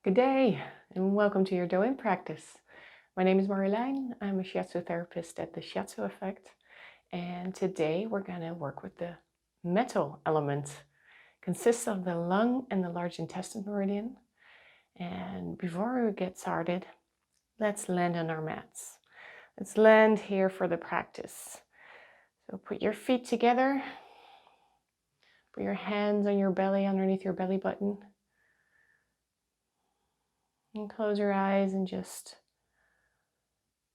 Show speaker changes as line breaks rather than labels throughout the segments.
Good day and welcome to your Do-In practice. My name is Marjolein. I'm a Shiatsu therapist at the Shiatsu Effect, and today we're going to work with the metal element. It consists of the lung and the large intestine meridian. And before we get started, let's land on our mats. Let's land here for the practice. So put your feet together, put your hands on your belly underneath your belly button. And close your eyes and just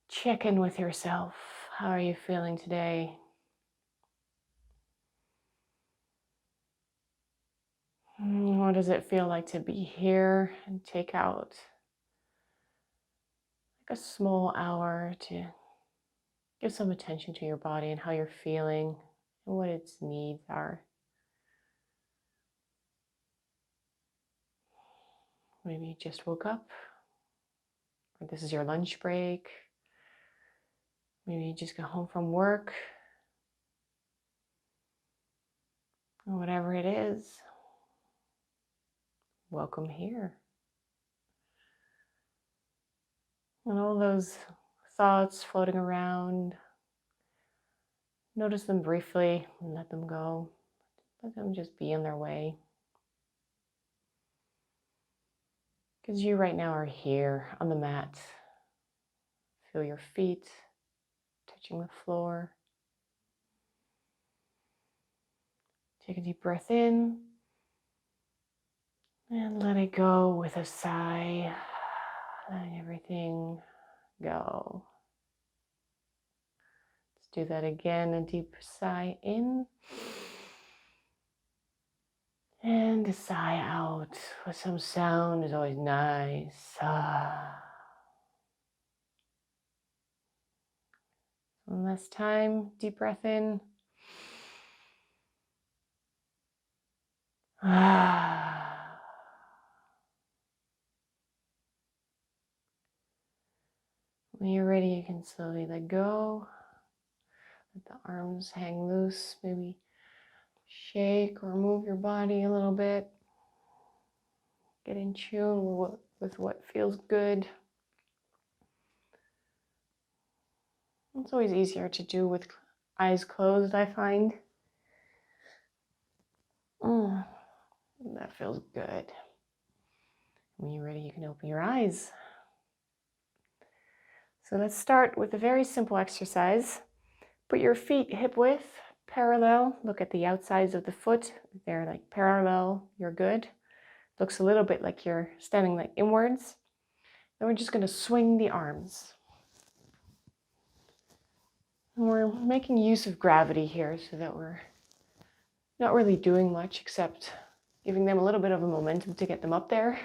check in with yourself. How are you feeling today? What does it feel like to be here and take out like a small hour to give some attention to your body and how you're feeling and what its needs are? Maybe you just woke up, or this is your lunch break. Maybe you just got home from work, or whatever it is. Welcome here. And all those thoughts floating around, notice them briefly and let them go. Let them just be on their way. Because you right now are here on the mat. Feel your feet touching the floor. Take a deep breath in and let it go with a sigh, letting everything go. Let's do that again. A deep sigh in and a sigh out with some sound is always nice. One last time, deep breath in. When you're ready, you can slowly let go. Let the arms hang loose. Maybe shake or move your body a little bit. Get in tune with what feels good. It's always easier to do with eyes closed, I find. That feels good. When you're ready, you can open your eyes. So let's start with a very simple exercise. Put your feet hip width, parallel. Look at the outsides of the foot. If they're like parallel, you're good. Looks a little bit like you're standing like inwards. Then we're just going to swing the arms. And we're making use of gravity here so that we're not really doing much except giving them a little bit of a momentum to get them up there.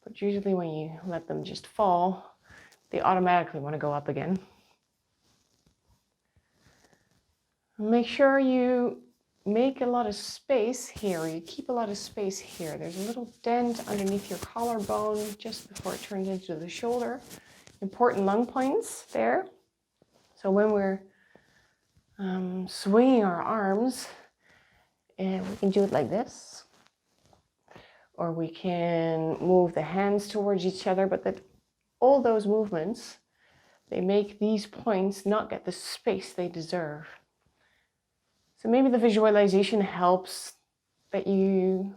But usually when you let them just fall, they automatically want to go up again. Make sure you make a lot of space here. You keep a lot of space here. There's a little dent underneath your collarbone just before it turns into the shoulder. Important lung points there. So when we're swinging our arms, and we can do it like this, or we can move the hands towards each other, but that all those movements, they make these points not get the space they deserve. So maybe the visualization helps that you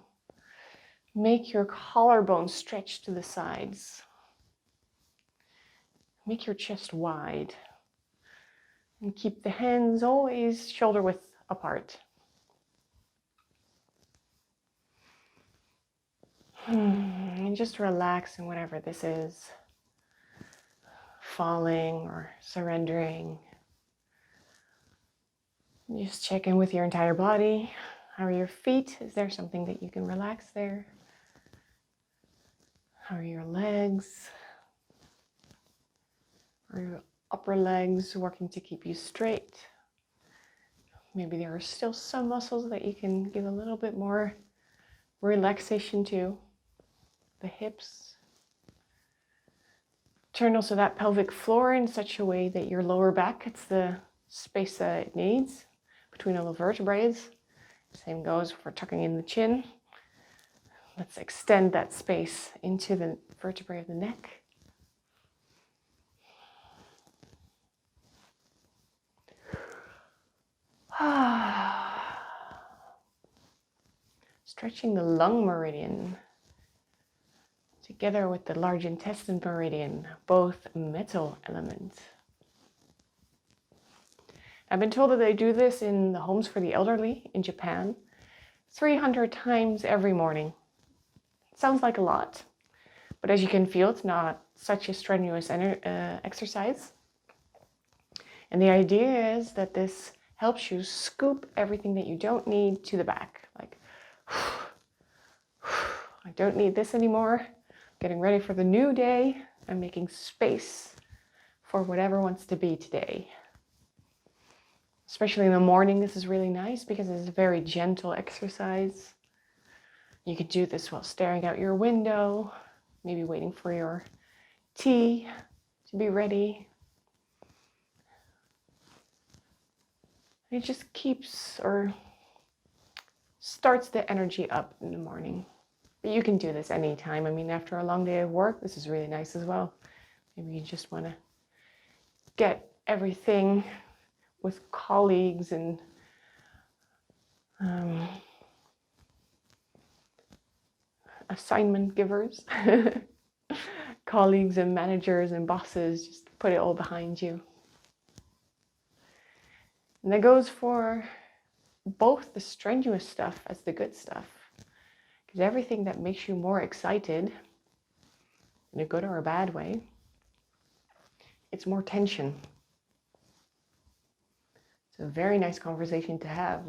make your collarbone stretch to the sides. Make your chest wide. And keep the hands always shoulder width apart. And just relax in whatever this is. Falling or surrendering. Just check in with your entire body. How are your feet? Is there something that you can relax there? How are your legs? Are your upper legs working to keep you straight? Maybe there are still some muscles that you can give a little bit more relaxation to. The hips. Turn also that pelvic floor in such a way that your lower back gets the space that it needs between all the vertebrae. Same goes for tucking in the chin. Let's extend that space into the vertebrae of the neck. Stretching the lung meridian together with the large intestine meridian, both metal elements. I've been told that they do this in the homes for the elderly in Japan 300 times every morning. Sounds like a lot, but as you can feel, it's not such a strenuous exercise. And the idea is that this helps you scoop everything that you don't need to the back. Like, I don't need this anymore. Getting ready for the new day. I'm making space for whatever wants to be today. Especially in the morning, this is really nice because it's a very gentle exercise. You could do this while staring out your window, maybe waiting for your tea to be ready. It just keeps or starts the energy up in the morning. But you can do this anytime. I mean, after a long day of work, this is really nice as well. Maybe you just want to get everything with colleagues and assignment givers, colleagues and managers and bosses, just put it all behind you. And that goes for both the strenuous stuff as the good stuff. Because everything that makes you more excited, in a good or a bad way, it's more tension. It's a very nice conversation to have,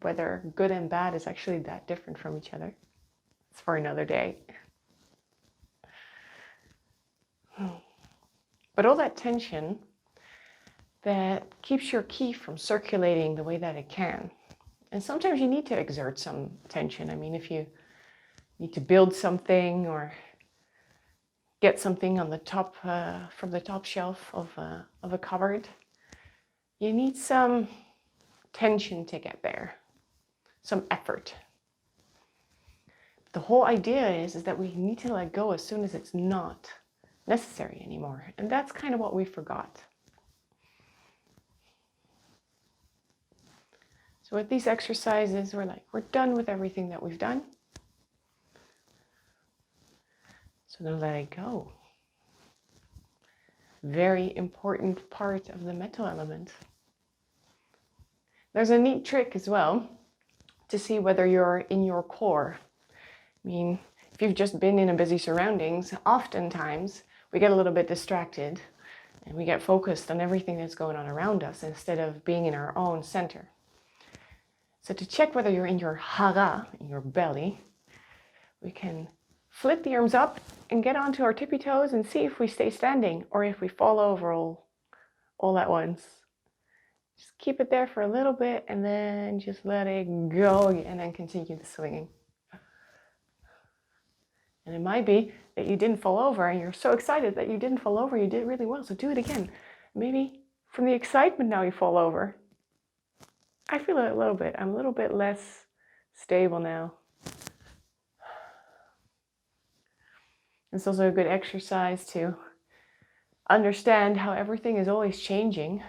whether good and bad is actually that different from each other. It's for another day. But all that tension that keeps your ki from circulating the way that it can. And sometimes you need to exert some tension. I mean, if you need to build something or get something on the top from the top shelf of a cupboard, you need some tension to get there, some effort. The whole idea is that we need to let go as soon as it's not necessary anymore. And that's kind of what we forgot. So with these exercises, we're done with everything that we've done. So now let it go. Very important part of the metal element. There's a neat trick as well to see whether you're in your core. I mean, if you've just been in a busy surroundings, oftentimes we get a little bit distracted and we get focused on everything that's going on around us instead of being in our own center. So to check whether you're in your hara, in your belly, we can flip the arms up and get onto our tippy toes and see if we stay standing or if we fall over all at once. Just keep it there for a little bit and then just let it go again and continue the swinging. And it might be that you didn't fall over and you're so excited that you didn't fall over, you did really well, so do it again. Maybe from the excitement now you fall over. I feel it a little bit. I'm a little bit less stable now. It's also a good exercise to understand how everything is always changing.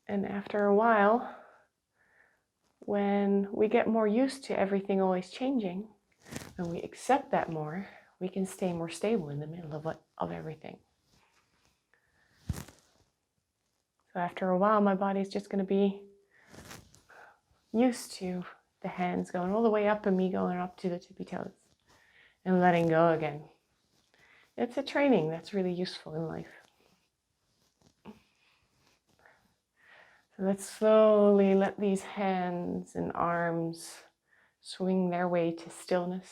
And after a while, when we get more used to everything always changing, and we accept that more, we can stay more stable in the middle of everything. So after a while, my body's just going to be used to the hands going all the way up and me going up to the tippy toes and letting go again. It's a training that's really useful in life. So let's slowly let these hands and arms swing their way to stillness.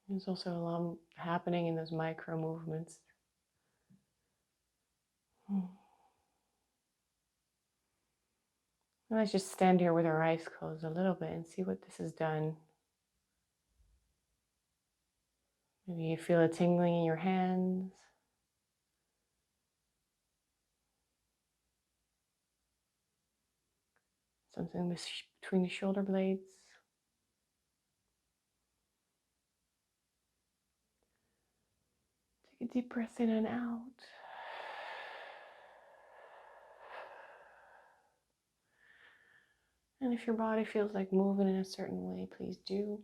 There's also a lot happening in those micro movements. Let's just stand here with our eyes closed a little bit and see what this has done. Maybe you feel a tingling in your hands. something between the shoulder blades. Take a deep breath in and out. And if your body feels like moving in a certain way, please do.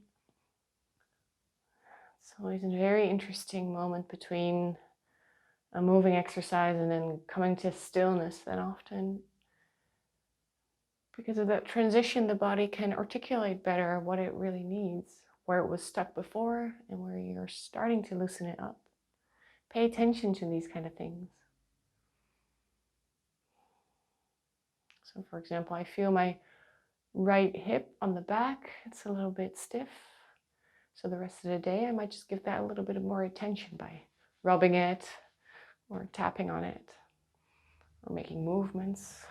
It's always a very interesting moment between a moving exercise and then coming to stillness. Then often, because of that transition, the body can articulate better what it really needs, where it was stuck before and where you're starting to loosen it up. Pay attention to these kind of things. So for example, I feel my right hip on the back. It's a little bit stiff. So the rest of the day, I might just give that a little bit of more attention by rubbing it or tapping on it or making movements.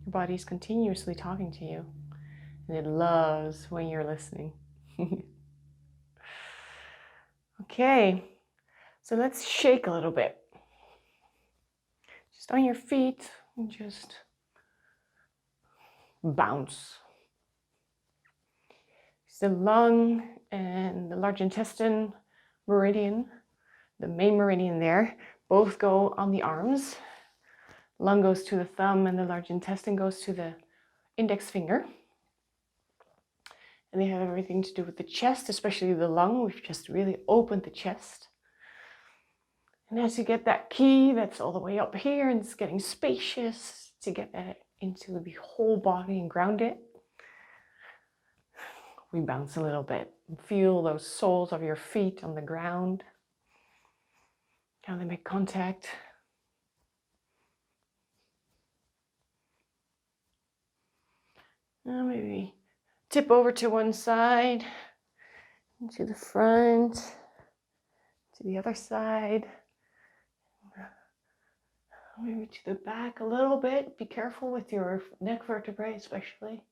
Your body's continuously talking to you, and it loves when you're listening. Okay, so let's shake a little bit. Just on your feet and just bounce. The lung and the large intestine meridian, the main meridian there, both go on the arms. Lung goes to the thumb and the large intestine goes to the index finger. And they have everything to do with the chest, especially the lung. We've just really opened the chest. And as you get that key that's all the way up here and it's getting spacious, to get that into the whole body and ground it, we bounce a little bit. Feel those soles of your feet on the ground, how they make contact. Now maybe tip over to one side, to the front, to the other side, maybe to the back a little bit. Be careful with your neck vertebrae especially.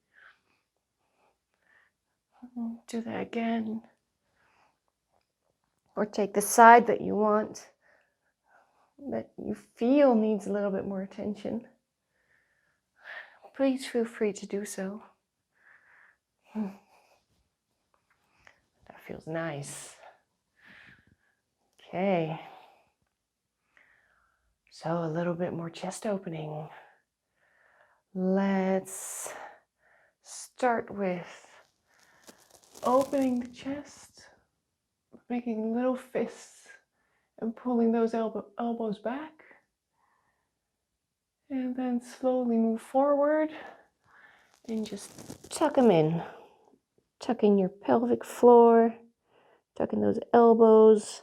Do that again. Or take the side that you want, that you feel needs a little bit more attention. Please feel free to do so. That feels nice. Okay. So a little bit more chest opening. Let's start with opening the chest, making little fists and pulling those elbows back. And then slowly move forward and just tuck them in. Tuck in your pelvic floor, tuck in those elbows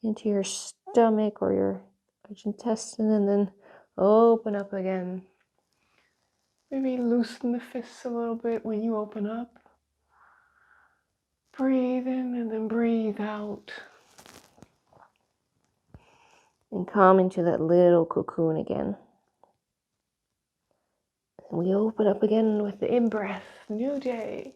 into your stomach or your large intestine, and then open up again. Maybe loosen the fists a little bit when you open up. Breathe in and then breathe out. And come into that little cocoon again. And we open up again with the in-breath, new day.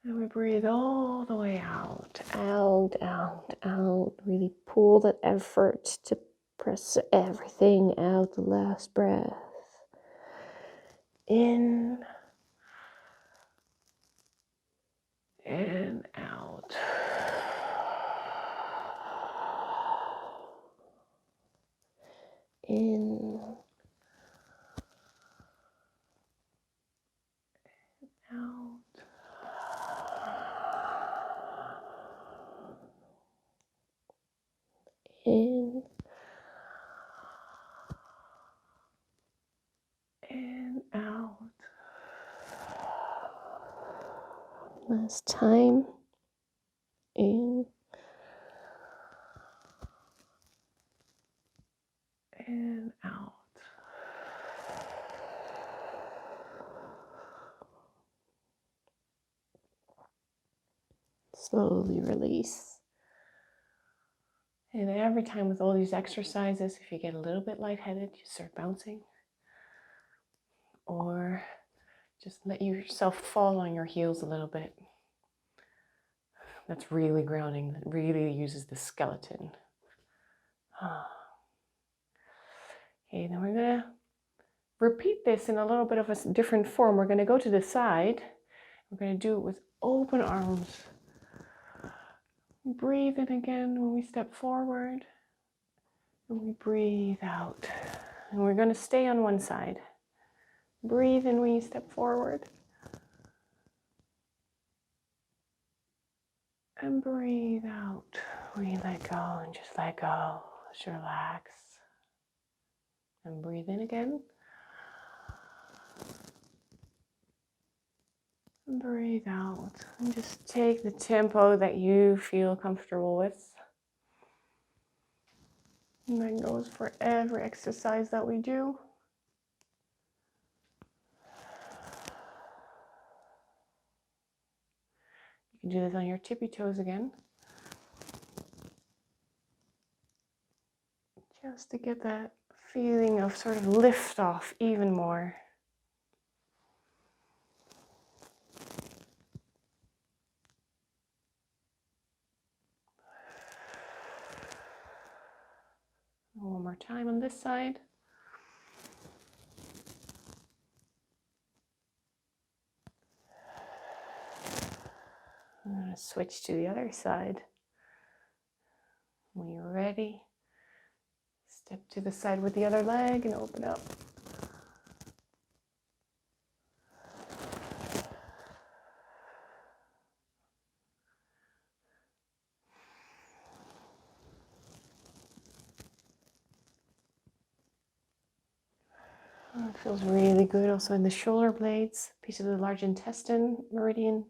And we breathe all the way out, out, out, out. Really pull that effort to press everything out the last breath. In and out. In and out. In and out. Last time. In and out. Slowly release. And every time with all these exercises, if you get a little bit lightheaded, you start bouncing. Or just let yourself fall on your heels a little bit. That's really grounding. That really uses the skeleton. Okay, then we're going to repeat this in a little bit of a different form. We're going to go to the side. We're going to do it with open arms. Breathe in again when we step forward. And we breathe out. And we're going to stay on one side. Breathe in when you step forward. And breathe out. We let go and just let go. Just relax. And breathe in again. And breathe out. And just take the tempo that you feel comfortable with. And that goes for every exercise that we do. You can do this on your tippy toes again. Just to get that feeling of sort of lift off even more. One more time on this side. I'm going to switch to the other side. When you're ready, step to the side with the other leg and open up. Oh, it feels really good also in the shoulder blades. A piece of the large intestine meridian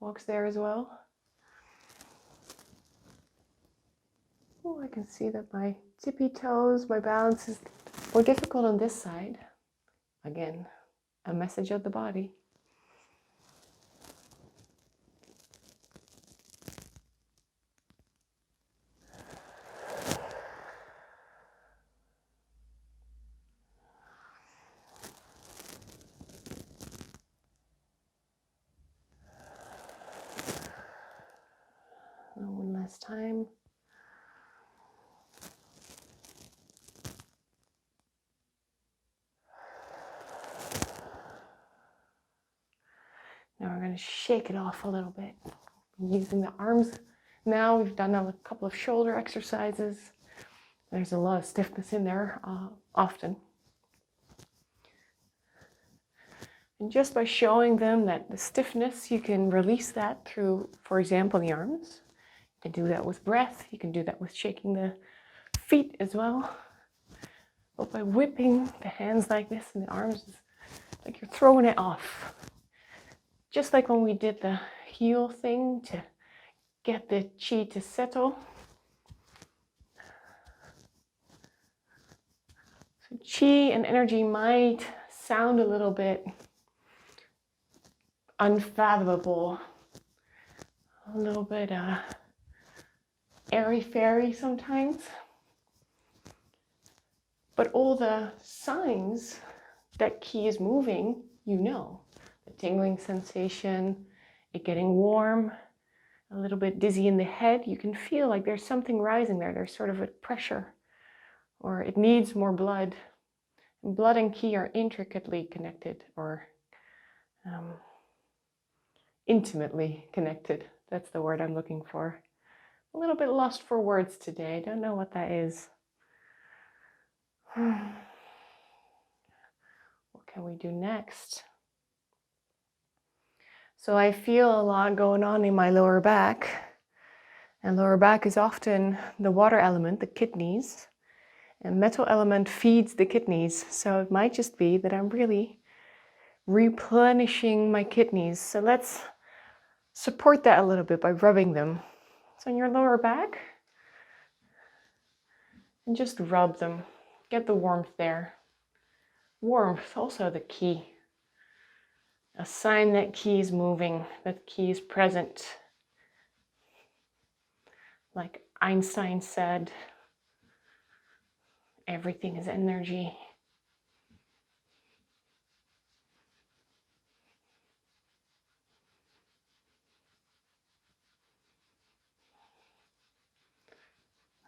walks there as well. Oh, I can see that my tippy toes, my balance is more difficult on this side. Again, a message of the body. And one last time. Now we're going to shake it off a little bit. Using the arms. Now we've done a couple of shoulder exercises. There's a lot of stiffness in there often. And just by showing them that the stiffness, you can release that through, for example, the arms. You can do that with breath. You can do that with shaking the feet as well. But by whipping the hands like this and the arms, it's like you're throwing it off. Just like when we did the heel thing to get the chi to settle. So chi and energy might sound a little bit unfathomable, a little bit airy-fairy sometimes. But all the signs that ki is moving, you know. The tingling sensation, it getting warm, a little bit dizzy in the head. You can feel like there's something rising there. There's sort of a pressure, or it needs more blood. And blood and ki are intricately connected, or intimately connected. That's the word I'm looking for. A little bit lost for words today. I don't know what that is. What can we do next? So I feel a lot going on in my lower back. And lower back is often the water element, the kidneys. And metal element feeds the kidneys. So it might just be that I'm really replenishing my kidneys. So let's support that a little bit by rubbing them. So on your lower back, and just rub them. Get the warmth there. Warmth, also the ki. A sign that ki is moving, that ki is present. Like Einstein said, everything is energy.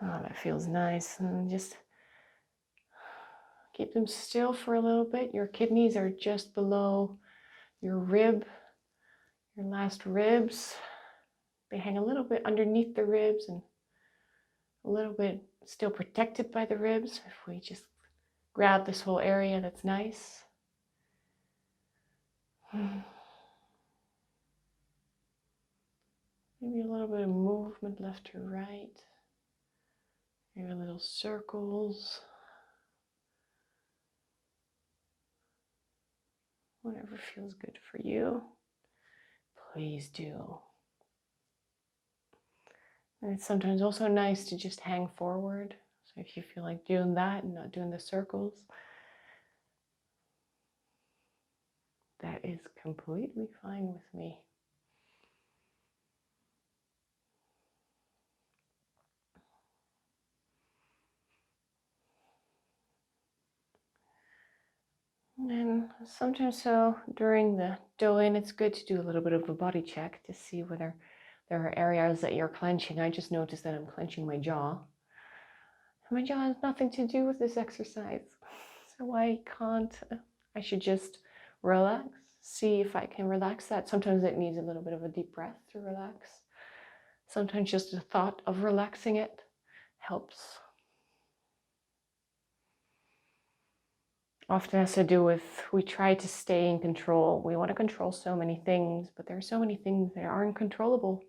Oh, that feels nice. And just Keep them still for a little bit. Your kidneys are just below your rib, your last ribs. They hang a little bit underneath the ribs and a little bit still protected by the ribs. If we just grab this whole area, that's nice. Maybe a little bit of movement left to right. Maybe little circles. Whatever feels good for you, please do. And it's sometimes also nice to just hang forward. So if you feel like doing that and not doing the circles, that is completely fine with me. And sometimes during the do-in, it's good to do a little bit of a body check to see whether there are areas that you're clenching. I just noticed that I'm clenching my jaw. My jaw has nothing to do with this exercise. So I should just relax, see if I can relax that. Sometimes it needs a little bit of a deep breath to relax. Sometimes just the thought of relaxing it helps. Often has to do with, we try to stay in control. We want to control so many things, but there are so many things that aren't controllable.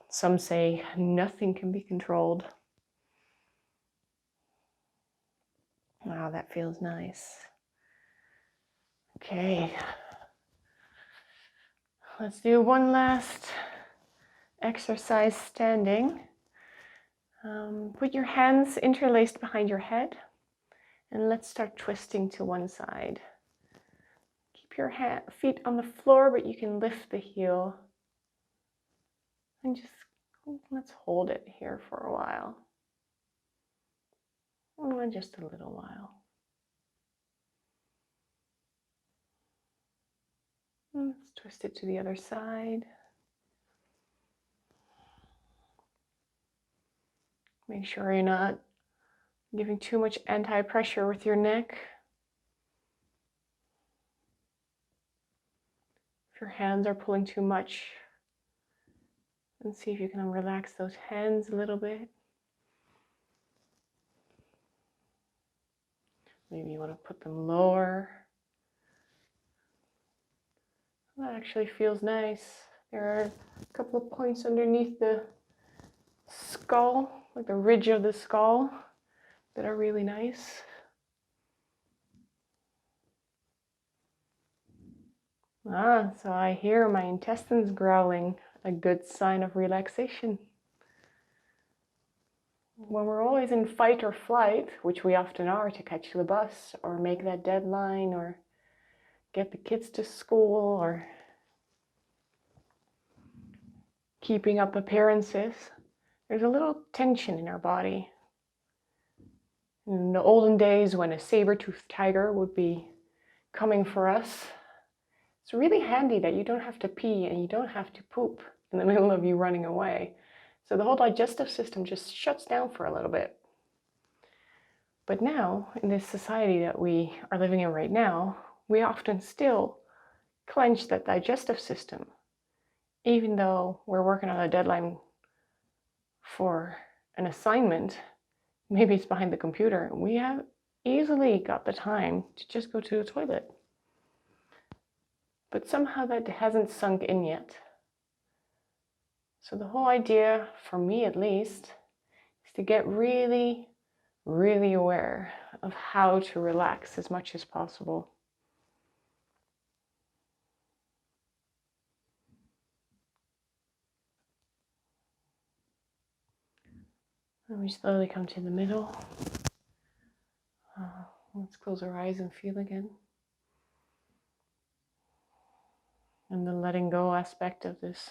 Some say nothing can be controlled. Wow, that feels nice. Okay. Let's do one last exercise standing. Put your hands interlaced behind your head and let's start twisting to one side. Keep your feet on the floor, but you can lift the heel. And just let's hold it here for a while. And just a little while. And let's twist it to the other side. Make sure you're not giving too much anti-pressure with your neck. If your hands are pulling too much, and see if you can relax those hands a little bit. Maybe you want to put them lower. That actually feels nice. There are a couple of points underneath the skull, like the ridge of the skull, that are really nice. So I hear my intestines growling, a good sign of relaxation. When we're always in fight or flight, which we often are to catch the bus or make that deadline or get the kids to school or keeping up appearances, there's a little tension in our body. In the olden days when a saber-toothed tiger would be coming for us, it's really handy that you don't have to pee and you don't have to poop in the middle of you running away. So the whole digestive system just shuts down for a little bit. But now, in this society that we are living in right now, we often still clench that digestive system, even though we're working on a deadline for an assignment. Maybe it's behind the computer. We have easily got the time to just go to the toilet. But somehow that hasn't sunk in yet. So the whole idea, for me at least, is to get really, really aware of how to relax as much as possible. And we slowly come to the middle. Let's close our eyes and feel again. And the letting go aspect of this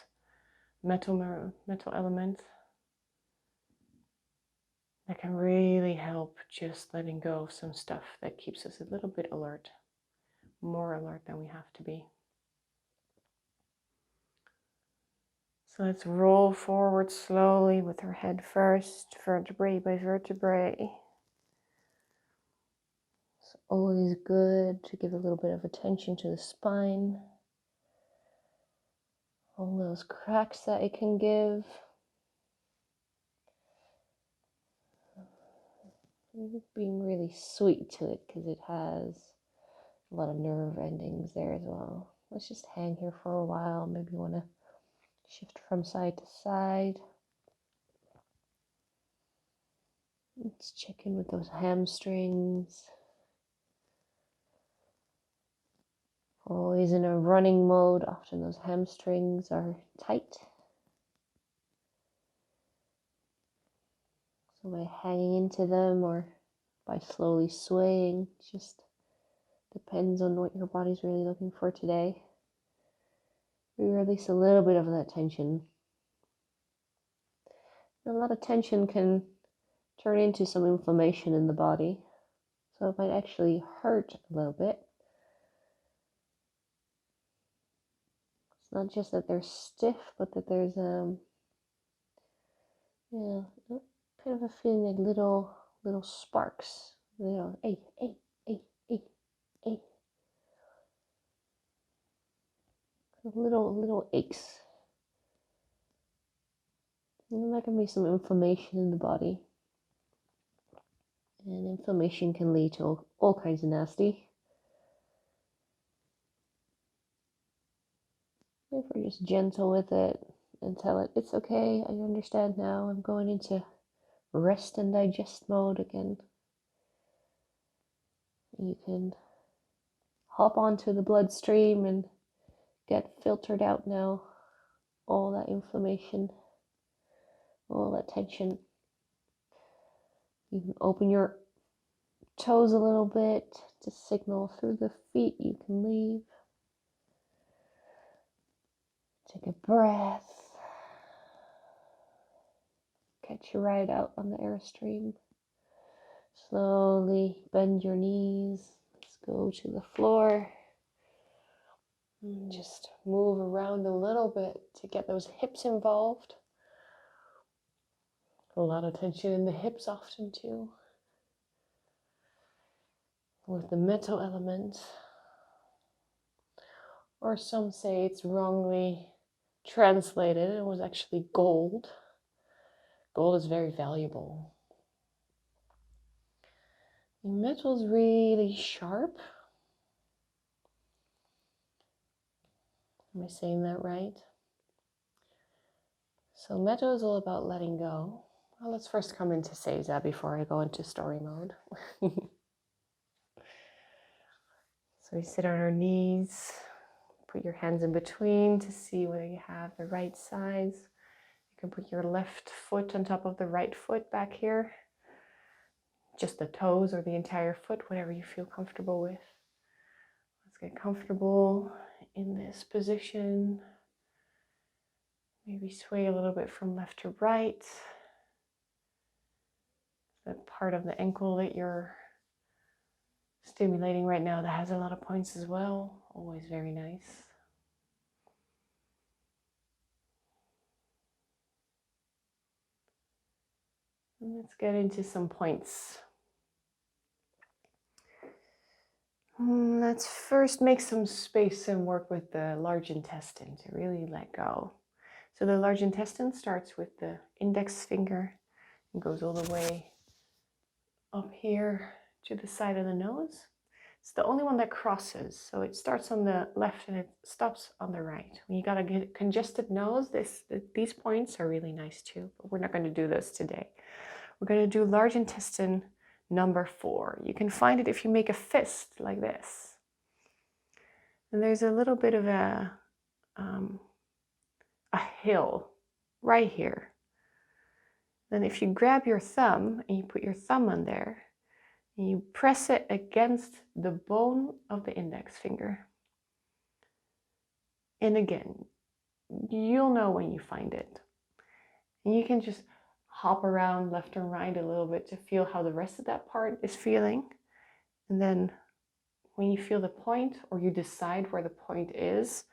metal element that can really help just letting go of some stuff that keeps us a little bit alert, more alert than we have to be. So let's roll forward slowly with our head first, vertebrae by vertebrae.
It's always good to give a little bit of attention to the spine, all those cracks that it can give. Being really sweet to it because it has a lot of nerve endings there as well. Let's just hang here for a while. Maybe you want to shift from side to side. Let's check in with those hamstrings. Always in a running mode, often those hamstrings are tight. So by hanging into them or by slowly swaying, it just depends on what your body's really looking for today. We release a little bit of that tension. A lot of tension can turn into some inflammation in the body, so it might actually hurt a little bit. It's not just that they're stiff, but that there's kind of a feeling like little sparks. Hey, little aches. And there can be some inflammation in the body. And inflammation can lead to all kinds of nasty. If we're just gentle with it and tell it, it's okay, I understand now, I'm going into rest and digest mode again. You can hop onto the bloodstream and get filtered out now. All that inflammation, all that tension. You can open your toes a little bit to signal through the feet you can leave. Take a breath. Catch your ride out on the airstream. Slowly bend your knees. Let's go to the floor. And just move around a little bit to get those hips involved. A lot of tension in the hips often too. With the metal element. Or some say it's wrongly translated. It was actually gold. Gold is very valuable. Metal is really sharp. Am I saying that right? So metal is all about letting go. Well, let's first come into Seiza before I go into story mode. So we sit on our knees, put your hands in between to see whether you have the right size. You can put your left foot on top of the right foot back here. Just the toes or the entire foot, whatever you feel comfortable with. Let's get comfortable in this position. Maybe sway a little bit from left to right. That part of the ankle that you're stimulating right now that has a lot of points as well. Always very nice. And let's get into some points. Let's first make some space and work with the large intestine to really let go. So the large intestine starts with the index finger and goes all the way up here to the side of the nose. It's the only one that crosses. So it starts on the left and it stops on the right. When you got a congested nose, these points are really nice too, but we're not going to do this today. We're going to do large intestine number 4. You can find it if you make a fist like this. And there's a little bit of a hill right here. Then if you grab your thumb and you put your thumb on there, and you press it against the bone of the index finger. And again, you'll know when you find it. And you can just hop around left and right a little bit to feel how the rest of that part is feeling. And then when you feel the point, or you decide where the point is,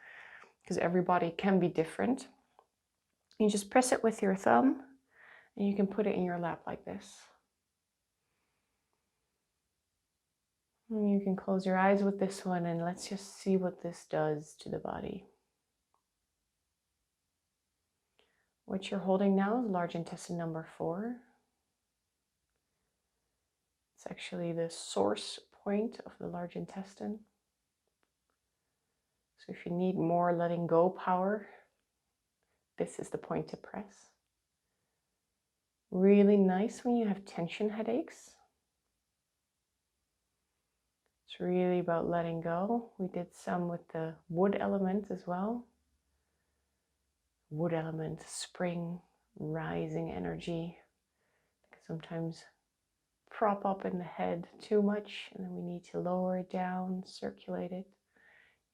because everybody can be different, you just press it with your thumb and you can put it in your lap like this. And you can close your eyes with this one and let's just see what this does to the body. What you're holding now is large intestine number 4. It's actually the source point of the large intestine. So if you need more letting go power, this is the point to press. Really nice when you have tension headaches. It's really about letting go. We did some with the wood element as well. Wood element, spring, rising energy. Sometimes prop up in the head too much, and then we need to lower it down, circulate it.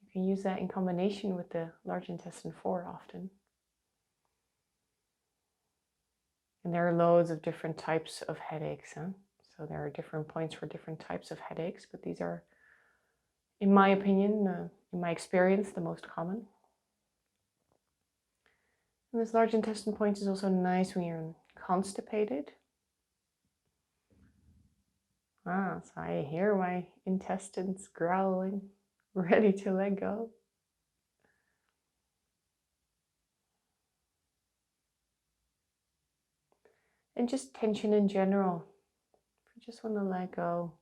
You can use that in combination with the large intestine 4 often. And there are loads of different types of headaches, huh? So there are different points for different types of headaches, but these are, in my opinion, in my experience, the most common. And this large intestine point is also nice when you're constipated. So I hear my intestines growling, ready to let go. And just tension in general. If you just want to let go,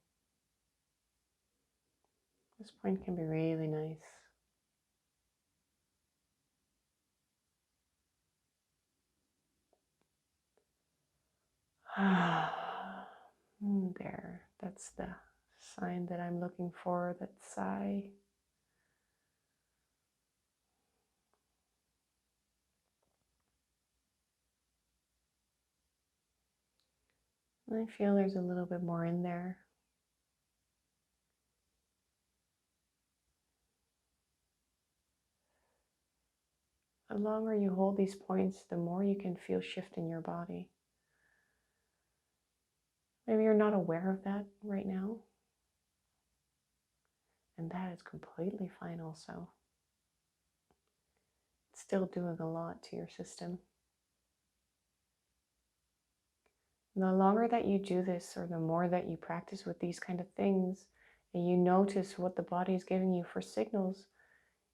this point can be really nice. There, that's the sign that I'm looking for, that sigh. And I feel there's a little bit more in there. The longer you hold these points, the more you can feel shift in your body. Maybe you're not aware of that right now. And that is completely fine also. It's still doing a lot to your system. And the longer that you do this, or the more that you practice with these kind of things, and you notice what the body is giving you for signals,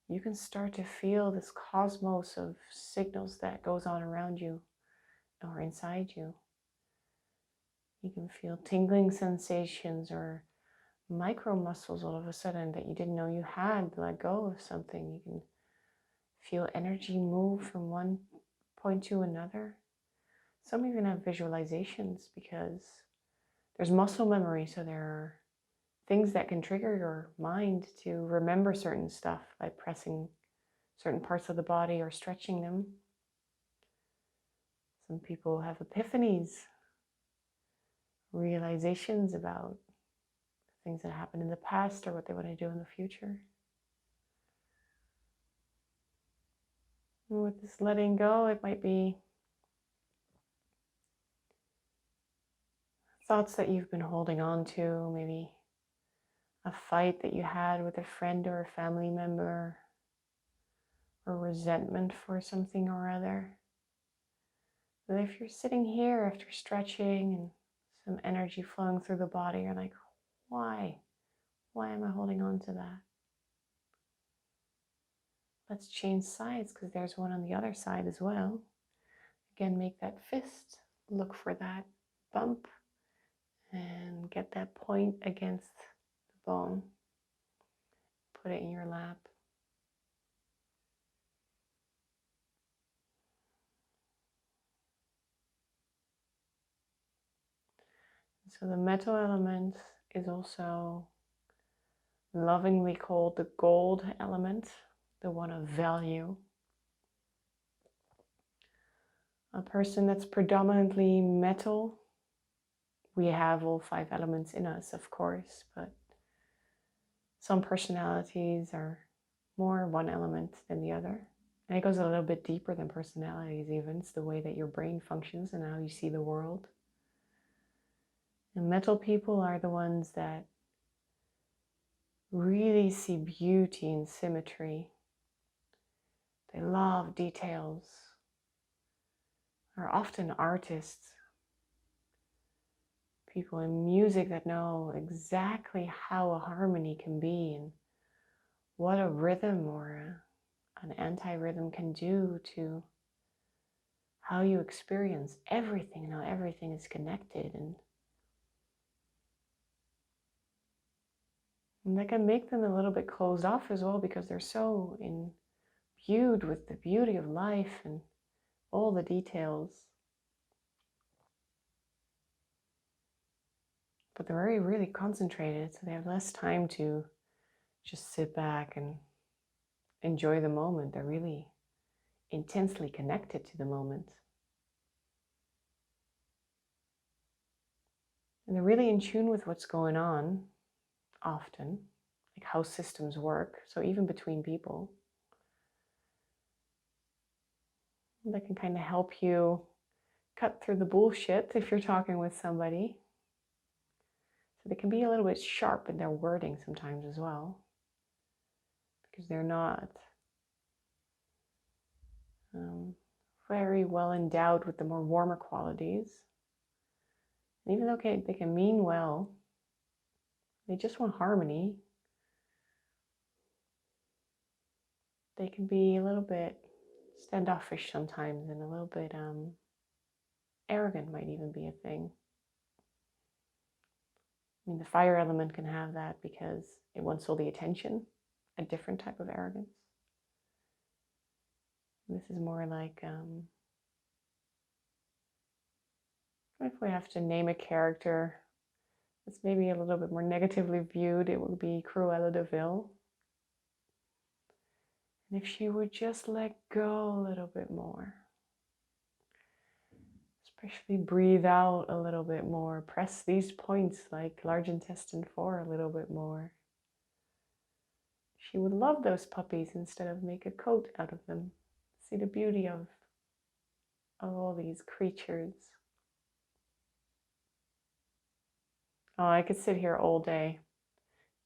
you can start to feel this cosmos of signals that goes on around you or inside you. You can feel tingling sensations or micro muscles all of a sudden that you didn't know you had. Let go of something. You can feel energy move from one point to another. Some even have visualizations because there's muscle memory, so there are things that can trigger your mind to remember certain stuff by pressing certain parts of the body or stretching them. Some people have epiphanies, realizations about things that happened in the past or what they want to do in the future. And with this letting go, it might be thoughts that you've been holding on to, maybe a fight that you had with a friend or a family member, or resentment for something or other. But if you're sitting here after stretching and some energy flowing through the body, you're like, why? Why am I holding on to that? Let's change sides because there's one on the other side as well. Again, make that fist, look for that bump, and get that point against the bone. Put it in your lap. So the metal element is also lovingly called the gold element, the one of value. A person that's predominantly metal, we have all 5 elements in us, of course, but some personalities are more one element than the other. And it goes a little bit deeper than personalities even. It's the way that your brain functions and how you see the world. And metal people are the ones that really see beauty and symmetry. They love details, are often artists, people in music that know exactly how a harmony can be and what a rhythm or an anti-rhythm can do to how you experience everything and how everything is connected. And that can make them a little bit closed off as well, because they're so imbued with the beauty of life and all the details. But they're very, really concentrated, so they have less time to just sit back and enjoy the moment. They're really intensely connected to the moment. And they're really in tune with what's going on often, like how systems work. So even between people, that can kind of help you cut through the bullshit if you're talking with somebody. So they can be a little bit sharp in their wording sometimes as well, because they're not very well endowed with the more warmer qualities. And even though they can mean well, they just want harmony. They can be a little bit standoffish sometimes, and a little bit arrogant might even be a thing. I mean, the fire element can have that because it wants all the attention, a different type of arrogance. This is more like, if we have to name a character that's maybe a little bit more negatively viewed, it would be Cruella de Vil. And if she would just let go a little bit more, especially breathe out a little bit more, press these points like large intestine 4 a little bit more, she would love those puppies instead of make a coat out of them. See the beauty of all these creatures. Oh, I could sit here all day.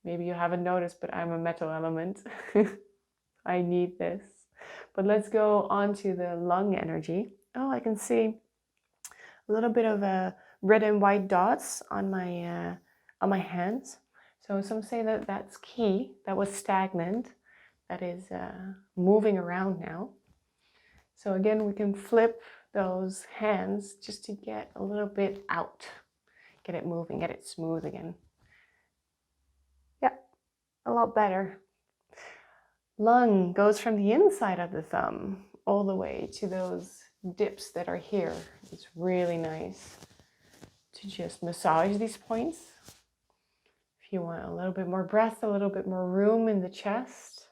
Maybe you haven't noticed, but I'm a metal element. I need this. But let's go on to the lung energy. Oh, I can see a little bit of red and white dots on my hands. So some say that that's ki, that was stagnant, that is moving around now. So again, we can flip those hands just to get a little bit out, get it moving, get it smooth again. Yeah, a lot better. Lung goes from the inside of the thumb all the way to those dips that are here. It's really nice to just massage these points. If you want a little bit more breath, a little bit more room in the chest,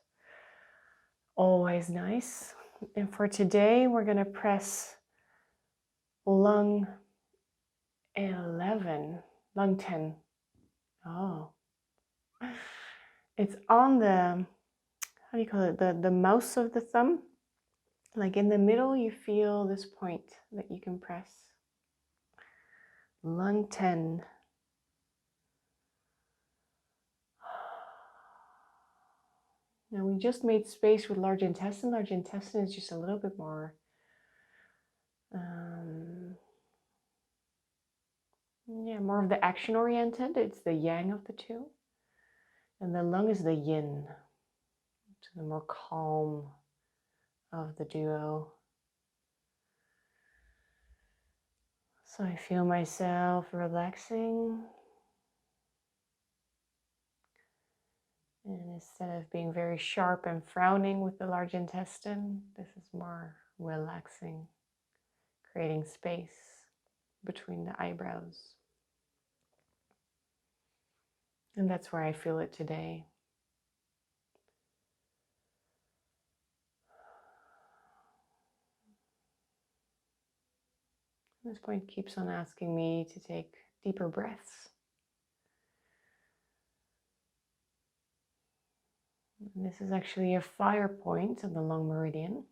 always nice. And for today, we're going to press lung 11, lung 10. Oh, it's on the, how do you call it, the mouse of the thumb. Like in the middle, you feel this point that you can press. Lung 10. Now we just made space with large intestine. Large intestine is just a little bit more more of the action oriented. It's the yang of the two. And the lung is the yin. It's the more calm of the duo. So I feel myself relaxing. And instead of being very sharp and frowning with the large intestine, this is more relaxing, creating space between the eyebrows. And that's where I feel it today. This point keeps on asking me to take deeper breaths. And this is actually a fire point of the lung meridian.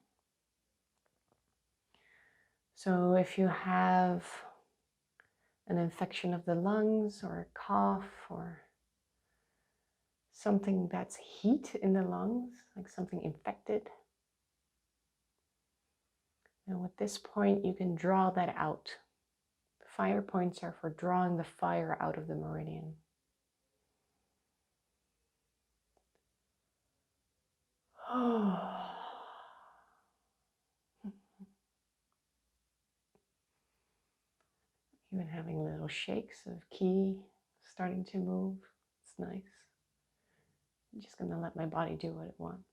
So if you have an infection of the lungs or a cough or something that's heat in the lungs, like something infected, and with this point you can draw that out. The
Fire points are for drawing the fire out of the meridian. Even having little shakes of ki starting to move. It's nice. I'm just going to let my body do what it wants.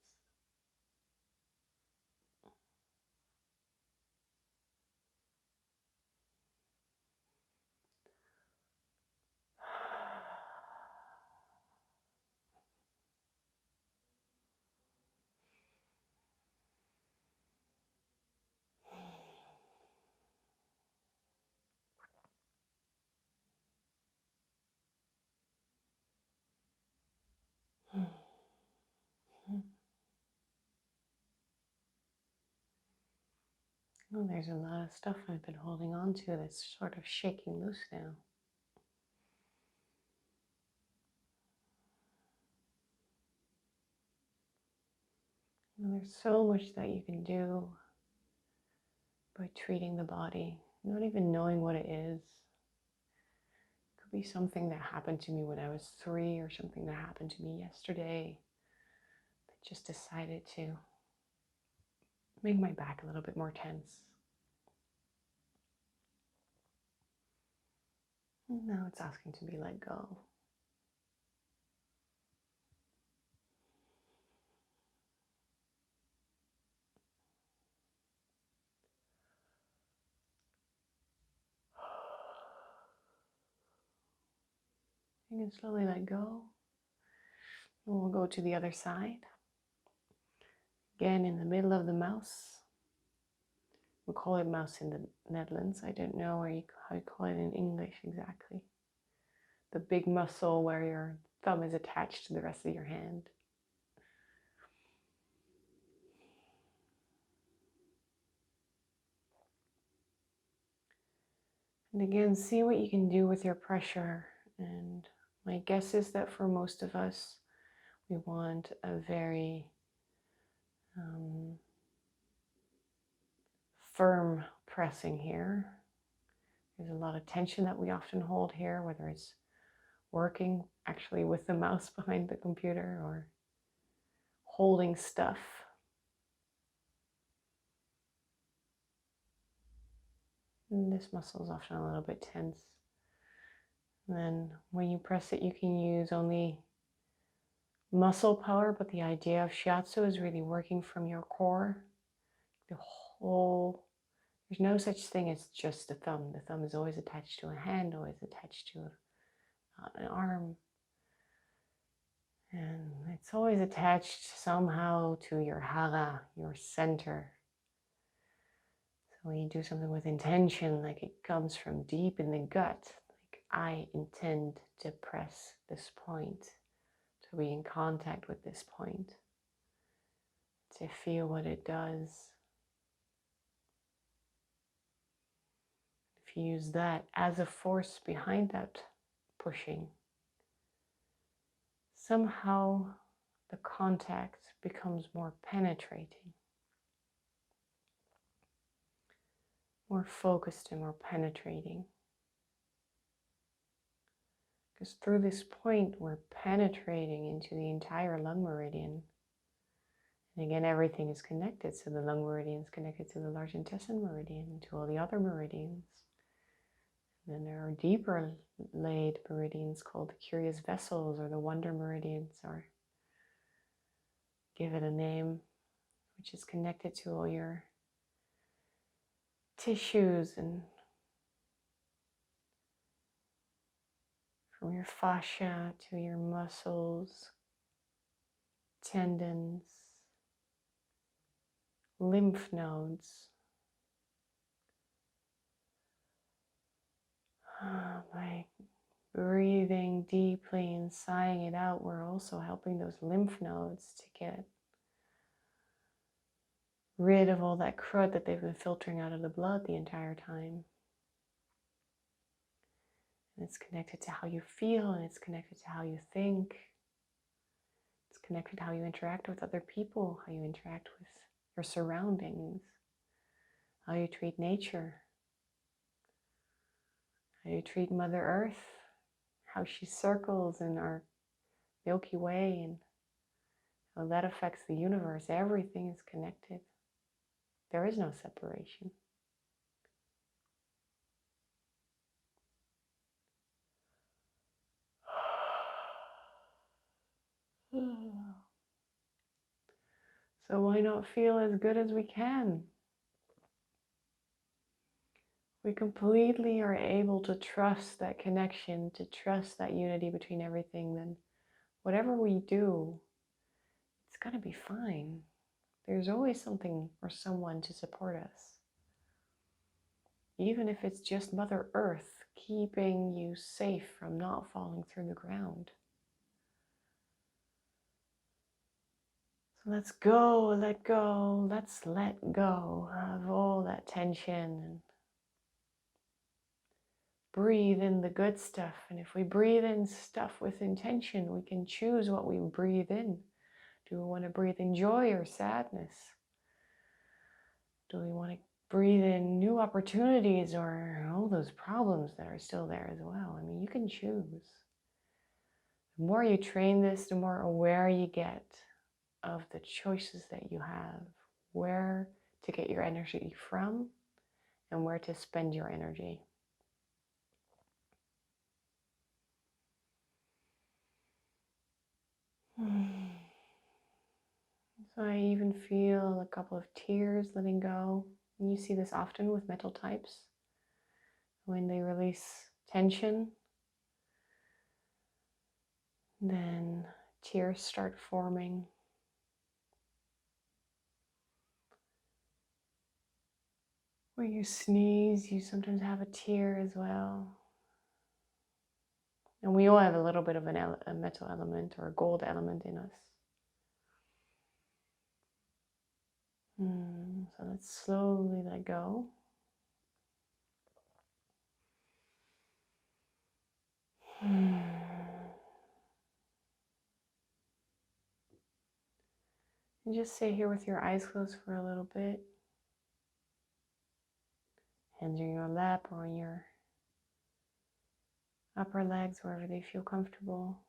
Oh, there's a lot of stuff I've been holding on to that's sort of shaking loose now. And there's so much that you can do by treating the body, not even knowing what it is. It could be something that happened to me when I was 3 or something that happened to me yesterday that just decided to make my back a little bit more tense. And now it's asking to be let go. You can slowly let go. And we'll go to the other side. Again, in the middle of the mouse. We call it mouse in the Netherlands. I don't know how you call it in English exactly. The big muscle where your thumb is attached to the rest of your hand. And again, see what you can do with your pressure. And my guess is that for most of us, we want a very firm pressing here. There's a lot of tension that we often hold here, whether it's working actually with the mouse behind the computer or holding stuff. And this muscle is often a little bit tense. And then when you press it, you can use only muscle power, but the idea of Shiatsu is really working from your core. The whole, there's no such thing as just the thumb. The thumb is always attached to a hand, always attached to an arm. And it's always attached somehow to your hara, your center. So when you do something with intention, like it comes from deep in the gut, like I intend to press this point, to be in contact with this point, to feel what it does. If you use that as a force behind that pushing, somehow the contact becomes more penetrating, more focused and more penetrating. Because through this point, we're penetrating into the entire lung meridian. And again, everything is connected. So the lung meridian is connected to the large intestine meridian and to all the other meridians. And then there are deeper laid meridians called the curious vessels or the wonder meridians, or give it a name, which is connected to all your tissues and from your fascia to your muscles, tendons, lymph nodes. By breathing deeply and sighing it out, we're also helping those lymph nodes to get rid of all that crud that they've been filtering out of the blood the entire time. And it's connected to how you feel, and it's connected to how you think. It's connected to how you interact with other people, how you interact with your surroundings, how you treat nature.
how you treat Mother Earth, how she circles in our Milky Way, and how that affects the universe. Everything is connected. There is no separation. So why not feel as good as we can? We completely are able to trust that connection, to trust that unity between everything, then whatever we do, it's going to be fine. There's always something or someone to support us. Even if it's just Mother Earth keeping you safe from not falling through the ground. So let's go, let's let go of all that tension and breathe in the good stuff. And if we breathe in stuff with intention, we can choose what we breathe in. Do we want to breathe in joy or sadness? Do we want to breathe in new opportunities or all those problems that are still there as well? I mean, you can choose. The more you train this, the more aware you get of the choices that you have, where to get your energy from and where to spend your energy. So I even feel a couple of tears letting go. And you see this often with metal types. When they release tension, then tears start forming. When you sneeze, you sometimes have a tear as well. And we all have a little bit of a metal element or a gold element in us. So let's slowly let go. And just stay here with your eyes closed for a little bit. Hands in your lap or on your upper legs, wherever they feel comfortable.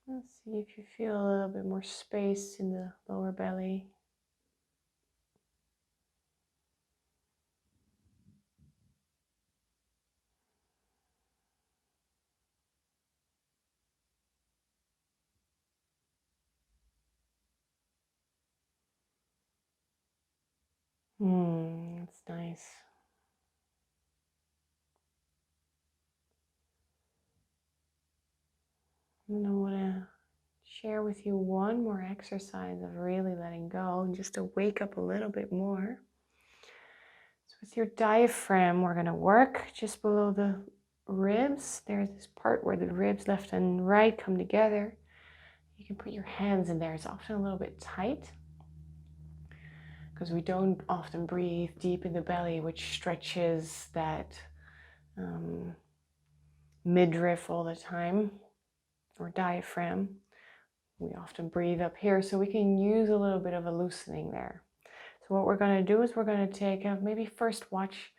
Let's see if you feel a little bit more space in the lower belly. That's nice. And I want to share with you one more exercise of really letting go, and just to wake up a little bit more. So with your diaphragm, we're going to work just below the ribs. There's this part where the ribs left and right come together. You can put your hands in there. It's often a little bit tight because we don't often breathe deep in the belly, which stretches that midriff all the time, or diaphragm. We often breathe up here, so we can use a little bit of a loosening there. So what we're going to do is we're going to take maybe first watch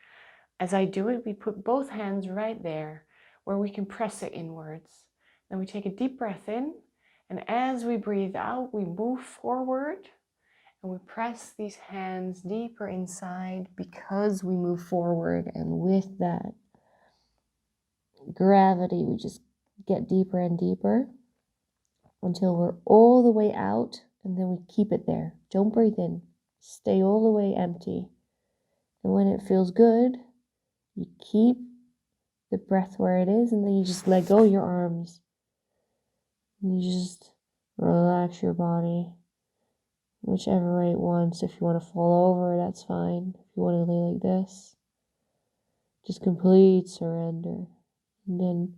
as I do it. We put both hands right there where we can press it inwards. Then we take a deep breath in, and as we breathe out, we move forward and we press these hands deeper inside because we move forward, and with that gravity we just get deeper and deeper until we're all the way out, and then we keep it there. Don't breathe in. Stay all the way empty. And when it feels good, you keep the breath where it is, and then you just let go your arms. And you just relax your body, whichever way it wants. If you want to fall over, that's fine. If you want to lay like this, just complete surrender. And then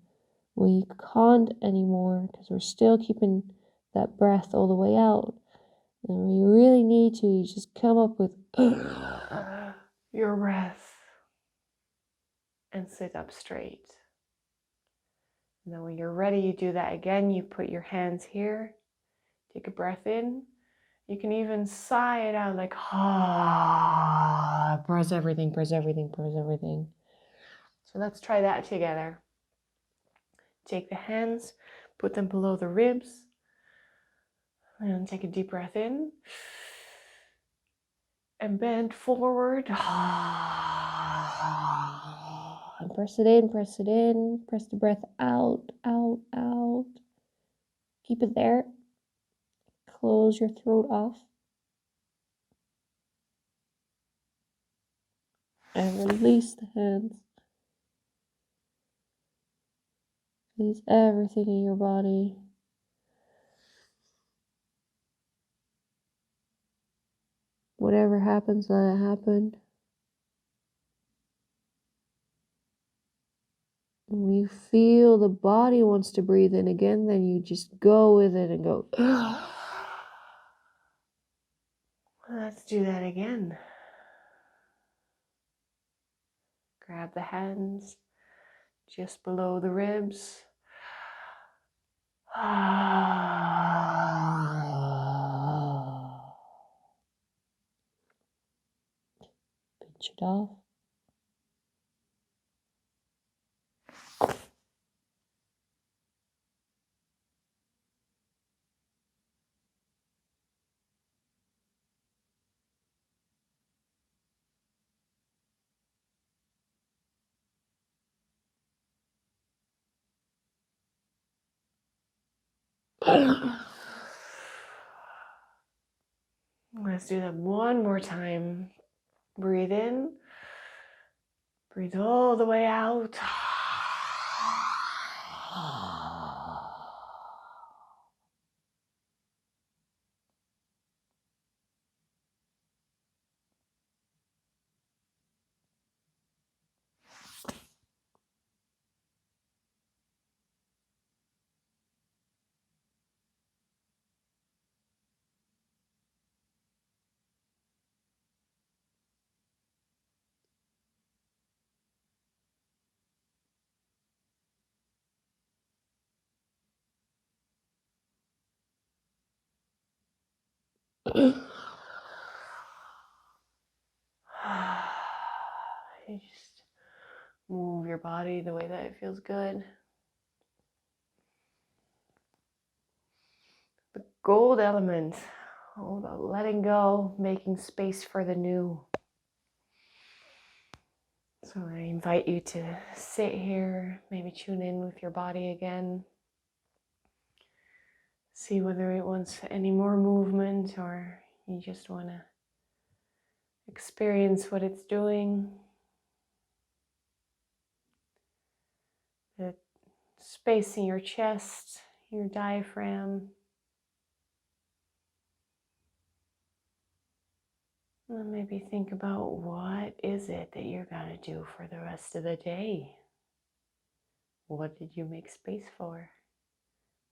we can't anymore, because we're still keeping that breath all the way out. And when you really need to, you just come up with your breath and sit up straight. And then when you're ready, you do that again. You put your hands here, take a breath in, You can even sigh it out like, ah, press everything, press everything, press everything. So let's try that together. Take the hands, put them below the ribs, and take a deep breath in. And bend forward. And press it in, press it in. Press the breath out, out, out. Keep it there. Close your throat off. And release the hands. Release everything in your body. Whatever happens, let it happen. When you feel the body wants to breathe in again, then you just go with it and go. Let's do that again. Grab the hands just below the ribs. Pinch it off. Let's do that one more time. Breathe in. Breathe all the way out. You just move your body the way that it feels good. The gold element, all about letting go, making space for the new. So I invite you to sit here, maybe tune in with your body again. See whether it wants any more movement or you just want to experience what it's doing. The space in your chest, your diaphragm. And maybe think about what is it that you're going to do for the rest of the day? What did you make space for?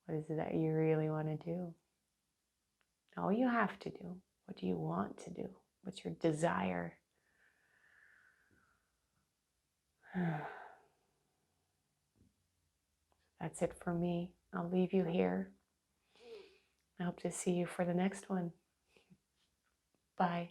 What is it that you really want to do? All you have to do. What do you want to do? What's your desire? That's it for me. I'll leave you here. I hope to see you for the next one. Bye.